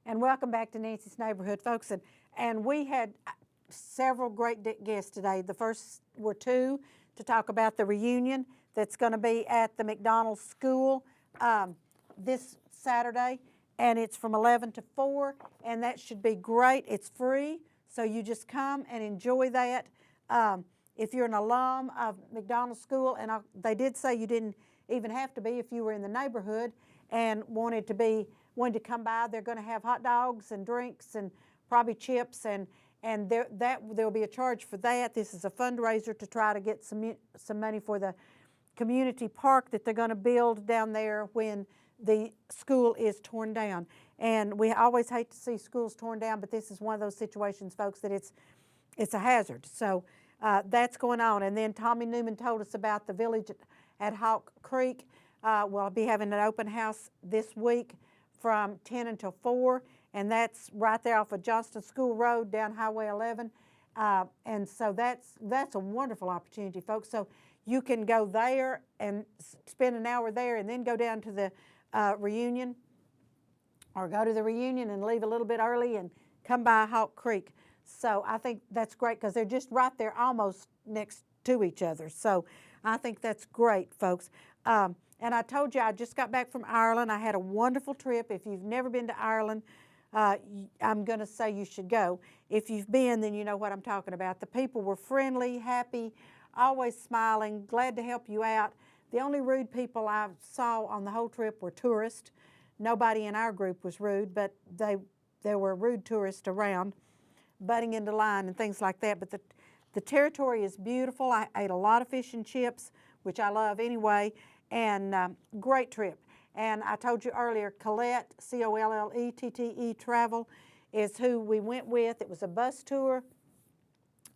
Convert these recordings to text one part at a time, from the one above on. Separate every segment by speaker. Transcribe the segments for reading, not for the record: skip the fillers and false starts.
Speaker 1: And welcome back to Nancy's Neighborhood, folks. And we had several great guests today. The first were two to talk about the reunion that's going to be at the McDonald's School this Saturday, and it's from 11 to 4, and that should be great. It's free, so you just come and enjoy that. If you're an alum of McDonald's School, and they did say you didn't even have to be if you were in the neighborhood and wanted to come by. They're going to have hot dogs and drinks and probably chips, and there'll be a charge for that. This is a fundraiser to try to get some money for the community park that they're going to build down there when the school is torn down. And we always hate to see schools torn down, but this is one of those situations, folks, that it's a hazard. So that's going on. And then Tommy Newman told us about the village at Hawk Creek. We'll be having an open house this week from 10 until 4, and that's right there off of Johnston School Road down Highway 11. And so that's a wonderful opportunity, folks. So you can go there and spend an hour there and then go down to the reunion, or go to the reunion and leave a little bit early and come by Hawk Creek. So I think that's great because they're just right there almost next to each other. So I think that's great, folks. And I told you I just got back from Ireland. I had a wonderful trip. If you've never been to Ireland, I'm going to say you should go. If you've been, then you know what I'm talking about. The people were friendly, happy, always smiling, glad to help you out. The only rude people I saw on the whole trip were tourists. Nobody in our group was rude, but there were rude tourists around, butting into line and things like that. But the territory is beautiful. I ate a lot of fish and chips, which I love anyway, and great trip. And I told you earlier, Collette, C-O-L-L-E-T-T-E Travel is who we went with. It was a bus tour.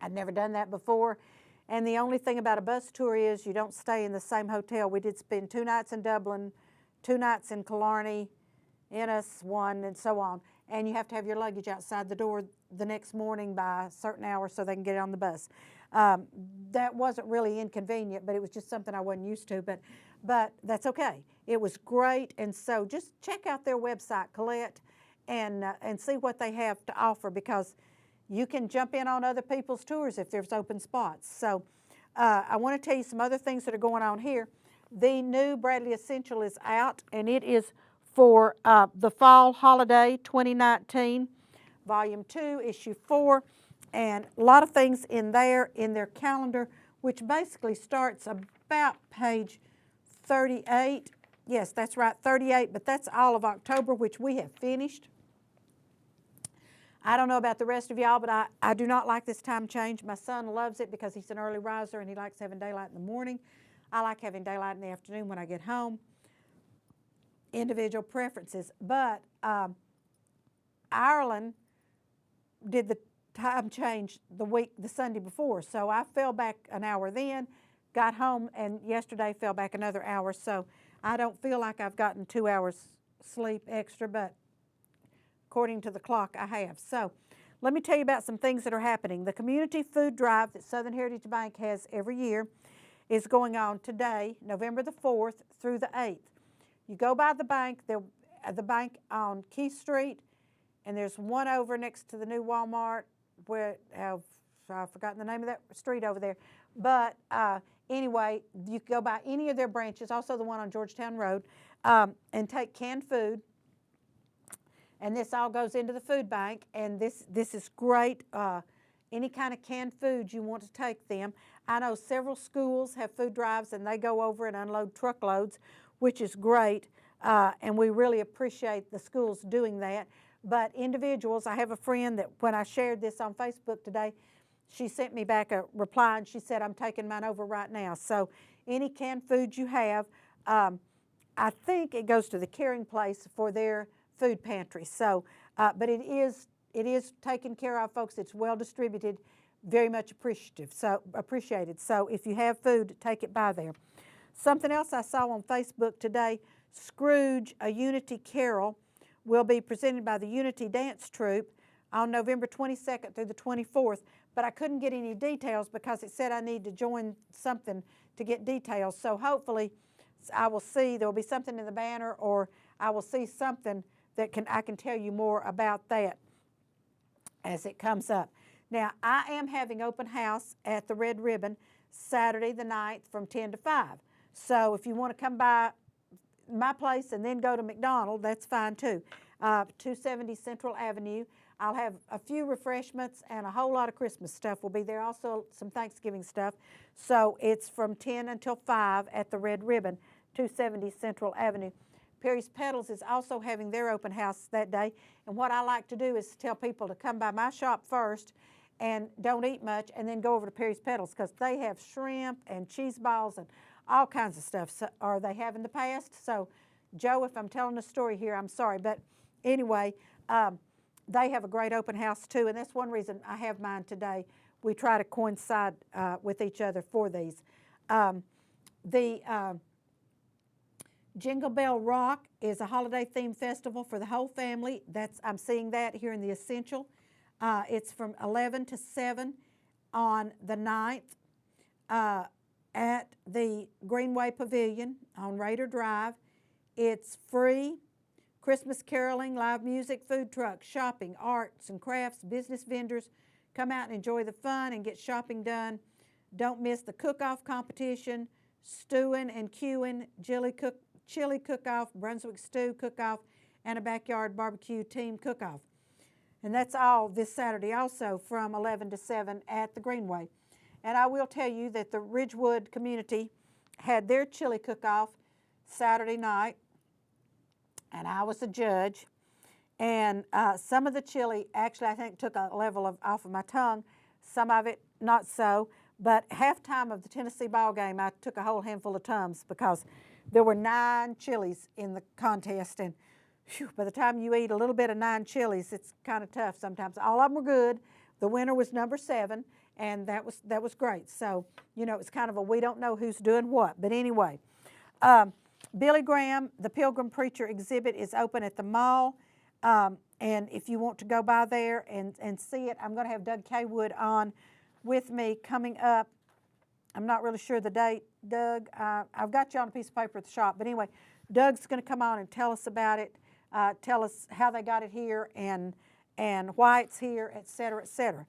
Speaker 1: I'd never done that before. And the only thing about a bus tour is you don't stay in the same hotel. We did spend 2 nights in Dublin, 2 nights in Killarney, Ennis, 1, and so on. And you have to have your luggage outside the door the next morning by a certain hour so they can get on the bus. That wasn't really inconvenient, but it was just something I wasn't used to. But that's okay. It was great, and so just check out their website, Collette, and see what they have to offer, because you can jump in on other people's tours if there's open spots. So I want to tell you some other things that are going on here. The new Bradley Essential is out, and it is for the fall holiday 2019, Volume 2, Issue 4, and a lot of things in their calendar, which basically starts about page 38. Yes, that's right, 38, but that's all of October, which we have finished. I don't know about the rest of y'all, but I do not like this time change. My son loves it because he's an early riser and he likes having daylight in the morning. I like having daylight in the afternoon when I get home. Individual preferences. But Ireland did the time change the Sunday before, so I fell back an hour then, got home, and yesterday fell back another hour. So I don't feel like I've gotten 2 hours sleep extra, but according to the clock, I have. So let me tell you about some things that are happening. The community food drive that Southern Heritage Bank has every year is going on today, November the 4th through the 8th. You go by the bank on Keith Street, and there's one over next to the new Walmart where I've forgotten the name of that street over there. But anyway, you can go by any of their branches, also the one on Georgetown Road, and take canned food. And this all goes into the food bank, and this is great. Any kind of canned food you want to take them. I know several schools have food drives, and they go over and unload truckloads, which is great, and we really appreciate the schools doing that. But individuals, I have a friend that when I shared this on Facebook today, she sent me back a reply, and she said, I'm taking mine over right now. So any canned food you have, I think it goes to the Caring Place for their food pantry. So, but it is taken care of, folks. It's well distributed, very much appreciated. So if you have food, take it by there. Something else I saw on Facebook today, Scrooge, a Unity Carol, will be presented by the Unity Dance Troupe on November 22nd through the 24th, but I couldn't get any details because it said I need to join something to get details. So hopefully I will see, there will be something in the banner, or I will see something I can tell you more about that as it comes up. Now, I am having open house at the Red Ribbon Saturday the 9th from 10 to 5. So if you want to come by my place and then go to McDonald, that's fine too. 270 Central Avenue. I'll have a few refreshments and a whole lot of Christmas stuff will be there. Also some Thanksgiving stuff. So it's from 10 until 5 at the Red Ribbon, 270 Central Avenue. Perry's Petals is also having their open house that day. And what I like to do is tell people to come by my shop first and don't eat much and then go over to Perry's Petals because they have shrimp and cheese balls and all kinds of stuff, or they have in the past. So, Joe, if I'm telling a story here, I'm sorry. But anyway, they have a great open house too, and that's one reason I have mine today. We try to coincide with each other for these. The Jingle Bell Rock is a holiday-themed festival for the whole family. I'm seeing that here in the Essential. It's from 11 to 7 on the 9th. At the Greenway Pavilion on Raider Drive. It's free. Christmas caroling, live music, food trucks, shopping, arts and crafts, business vendors. Come out and enjoy the fun and get shopping done. Don't miss the cook-off competition, stewing and queuing, chili cook-off, Brunswick stew cook-off, and a backyard barbecue team cook-off. And that's all this Saturday also from 11 to 7 at the Greenway. And I will tell you that the Ridgewood community had their chili cook-off Saturday night, and I was a judge. And some of the chili actually I think took a level off of my tongue, some of it not so. But halftime of the Tennessee ball game, I took a whole handful of Tums because there were 9 chilies in the contest. And whew, by the time you eat a little bit of 9 chilies, it's kind of tough sometimes. All of them were good. The winner was number 7. And that was great. So, you know, it's kind of a we don't know who's doing what. But anyway, Billy Graham, the Pilgrim Preacher exhibit is open at the mall. And if you want to go by there and see it, I'm going to have Doug Kaywood on with me coming up. I'm not really sure the date, Doug. I've got you on a piece of paper at the shop. But anyway, Doug's going to come on and tell us about it, tell us how they got it here and why it's here, et cetera, et cetera.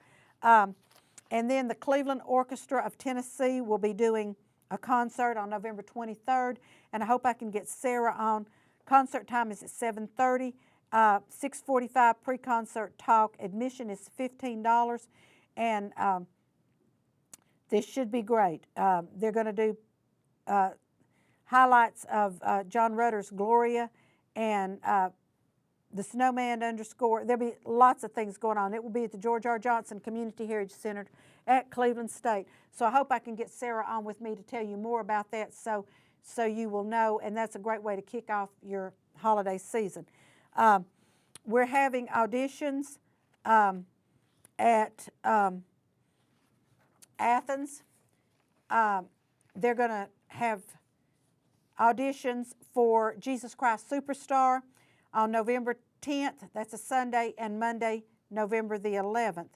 Speaker 1: And then the Cleveland Orchestra of Tennessee will be doing a concert on November 23rd, and I hope I can get Sarah on. Concert time is at 7:30, 6:45 pre-concert talk. Admission is $15, and this should be great. They're going to do highlights of John Rutter's Gloria and the Snowman underscore. There'll be lots of things going on. It will be at the George R. Johnson Community Heritage Center at Cleveland State. So I hope I can get Sarah on with me to tell you more about that so you will know, and that's a great way to kick off your holiday season. We're having auditions at Athens. They're going to have auditions for Jesus Christ Superstar on November 10th, that's a Sunday, and Monday, November the 11th.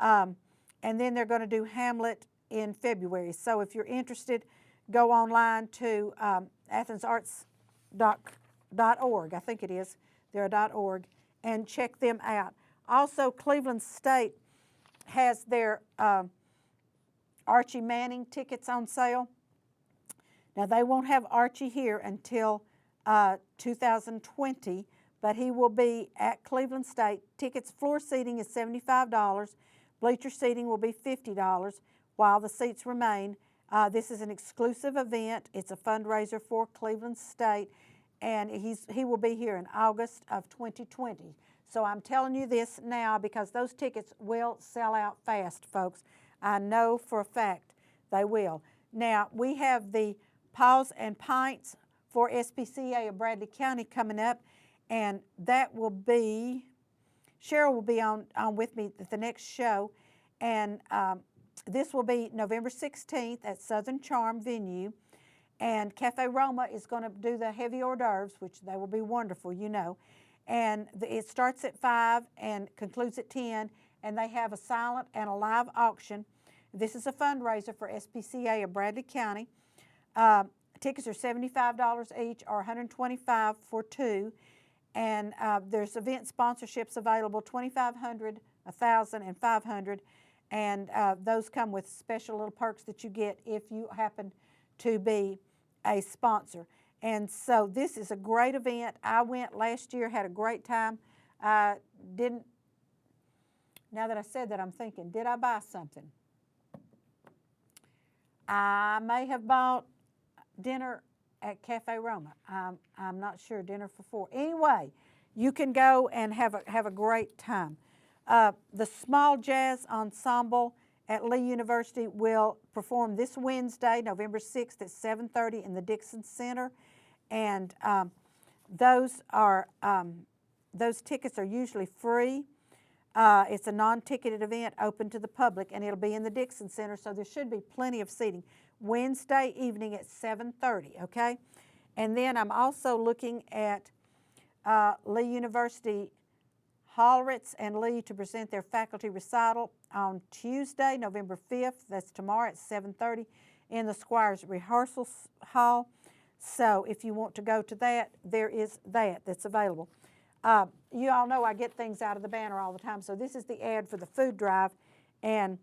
Speaker 1: And then they're going to do Hamlet in February. So if you're interested, go online to athensarts.org, I think it is. They're a .org, and check them out. Also, Cleveland State has their Archie Manning tickets on sale. Now, they won't have Archie here until 2020, but he will be at Cleveland State. Tickets, floor seating is $75. Bleacher seating will be $50 while the seats remain. This is an exclusive event. It's a fundraiser for Cleveland State, and he will be here in August of 2020. So I'm telling you this now because those tickets will sell out fast, folks. I know for a fact they will. Now, we have the Paws and Pints for SPCA of Bradley County coming up, and that will be, Cheryl will be on with me at the next show, and this will be November 16th at Southern Charm Venue, and Cafe Roma is going to do the heavy hors d'oeuvres, which they will be wonderful, you know, and it starts at 5 and concludes at 10, and they have a silent and a live auction. This is a fundraiser for SPCA of Bradley County. Tickets are $75 each or $125 for two. And there's event sponsorships available, $2,500, $1,000, and $500. And those come with special little perks that you get if you happen to be a sponsor. And so this is a great event. I went last year, had a great time. Now that I said that, I'm thinking, did I buy something? I may have bought dinner at Cafe Roma. I'm not sure, dinner for four. Anyway, you can go and have a great time. The Small Jazz Ensemble at Lee University will perform this Wednesday, November 6th at 7:30 in the Dixon Center. And those tickets are usually free. It's a non-ticketed event open to the public, and it'll be in the Dixon Center, so there should be plenty of seating. Wednesday evening at 7:30, okay? And then I'm also looking at Lee University Hallritz and Lee to present their faculty recital on Tuesday, November 5th. That's tomorrow at 7:30 in the Squires Rehearsal Hall. So if you want to go to that, there is that's available. You all know I get things out of the banner all the time, so this is the ad for the food drive. And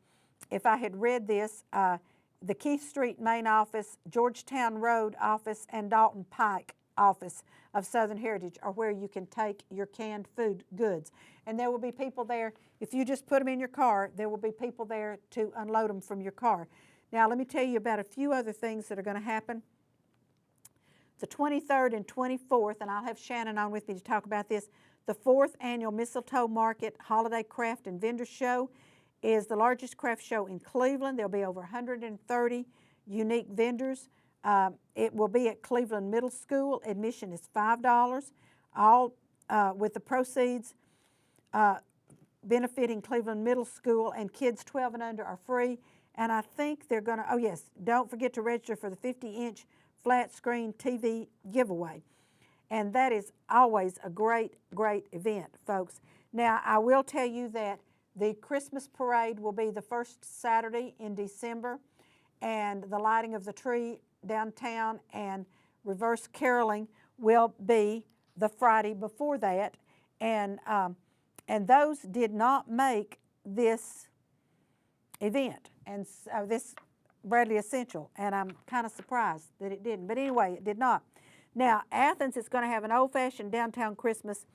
Speaker 1: if I had read this, the Keith Street main office, Georgetown Road office, and Dalton Pike office of Southern Heritage are where you can take your canned food goods. And there will be people there. If you just put them in your car, there will be people there to unload them from your car. Now, let me tell you about a few other things that are going to happen. The 23rd and 24th, and I'll have Shannon on with me to talk about this, the 4th Annual Mistletoe Market Holiday Craft and Vendor Show is the largest craft show in Cleveland. There'll be over 130 unique vendors. It will be at Cleveland Middle School. Admission is $5, all with the proceeds benefiting Cleveland Middle School, and kids 12 and under are free. And I think they're going to, oh yes, don't forget to register for the 50-inch flat screen TV giveaway. And that is always a great, great event, folks. Now, I will tell you that the Christmas parade will be the first Saturday in December, and the lighting of the tree downtown and reverse caroling will be the Friday before that. And those did not make this event, and this Bradley Essential, and I'm kind of surprised that it didn't. But anyway, it did not. Now, Athens is going to have an old-fashioned downtown Christmas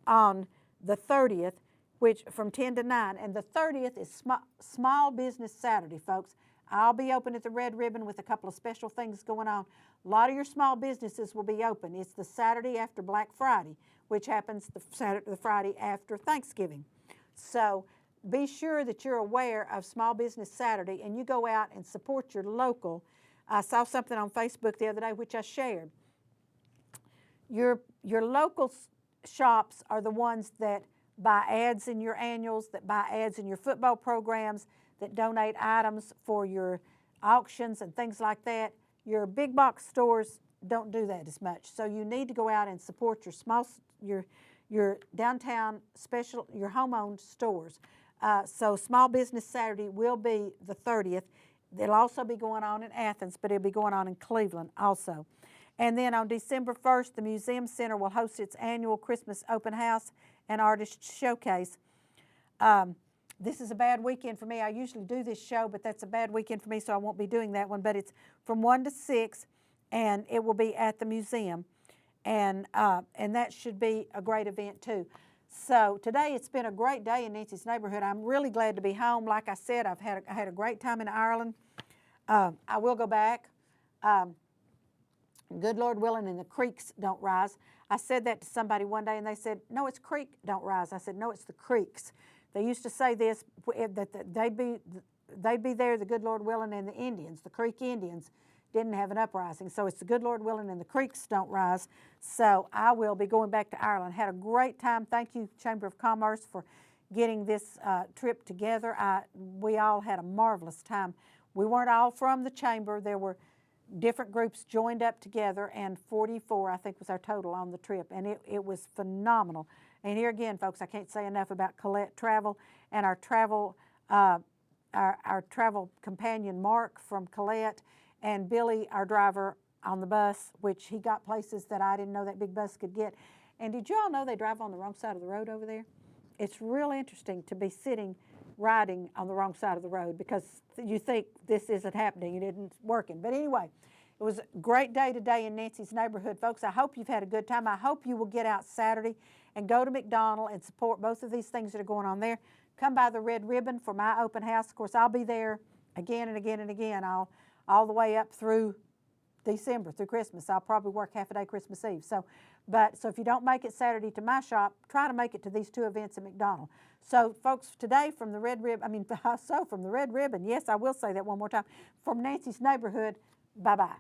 Speaker 1: on the 30th, which from 10 to 9, and the 30th is Small Business Saturday, folks. I'll be open at the Red Ribbon with a couple of special things going on. A lot of your small businesses will be open. It's the Saturday after Black Friday, which happens the Friday after Thanksgiving. So be sure that you're aware of Small Business Saturday and you go out and support your local. I saw something on Facebook the other day which I shared. Your local shops are the ones that buy ads in your annuals, that buy ads in your football programs, that donate items for your auctions and things like that. Your big box stores don't do that as much. So you need to go out and support your downtown special, your home-owned stores. So Small Business Saturday will be the 30th. It'll also be going on in Athens, but it'll be going on in Cleveland also. And then on December 1st, the Museum Center will host its annual Christmas open house and artist showcase. This is a bad weekend for me. I usually do this show, but that's a bad weekend for me, so I won't be doing that one. But it's from 1 to 6, and it will be at the museum. And that should be a great event, too. So today it's been a great day in Nancy's neighborhood. I'm really glad to be home. Like I said, I had a great time in Ireland. I will go back. Good Lord willing, and the creeks don't rise. I said that to somebody one day, and they said, no, it's creek don't rise. I said, no, it's the creeks. They used to say this, that they'd be there, the good Lord willing, and the Indians, the Creek Indians, didn't have an uprising. So it's the good Lord willing and the creeks don't rise. So I will be going back to Ireland. Had a great time. Thank you, Chamber of Commerce, for getting this trip together. We all had a marvelous time. We weren't all from the Chamber. There were different groups joined up together, and 44, I think, was our total on the trip, and it was phenomenal. And here again, folks, I can't say enough about Colette Travel and our travel companion, Mark from Colette, and Billy, our driver on the bus, which he got places that I didn't know that big bus could get. And did you all know they drive on the wrong side of the road over there? It's real interesting to be sitting, riding on the wrong side of the road because you think this isn't happening and it's working. But anyway, it was a great day today in Nancy's neighborhood, folks. I hope you've had a good time. I hope you will get out Saturday and go to McDonald and support both of these things that are going on there. Come by the Red Ribbon for my open house. Of course, I'll be there again and again and again, all the way up through December, through Christmas. I'll probably work half a day Christmas Eve. So if you don't make it Saturday to my shop, try to make it to these two events at McDonald. So folks, today from the Red Ribbon, from the Red Ribbon, yes, I will say that one more time, from Nancy's neighborhood, bye-bye.